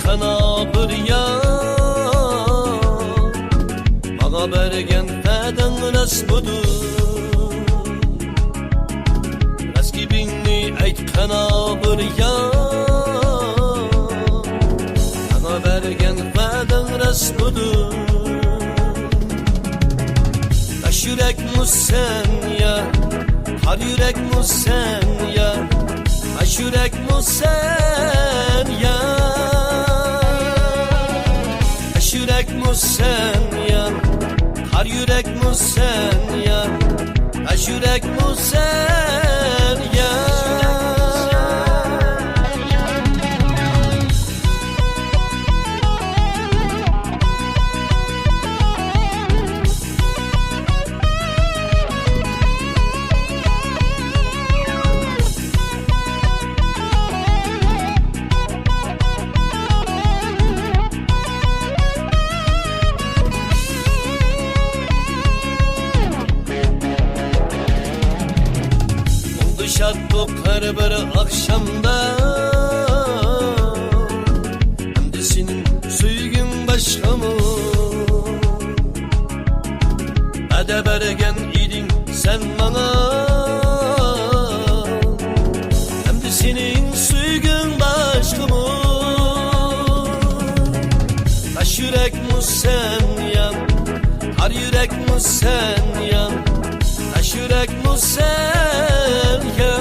aytqana bir yar Mağa bergen fədən rəsbudur Rəskibinni aytqana bir yar Mağa bergen fədən rəsbudur Taş yürek mu sen ya Kar yürek mu sen ya Taş yürek mu sen ya Taş yürek mu sen ya Kar yürek mu sen ya Taş yürek mu sen ya Şadlık her bir akşamda Hem de senin süygün başka mı Ede bergen idin sen bana Hem de senin süygün başka mı Taş yürek mu sen yan Kar yürek mu sen yan Taş yürek mu sen ya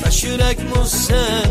Taş yürek mu sen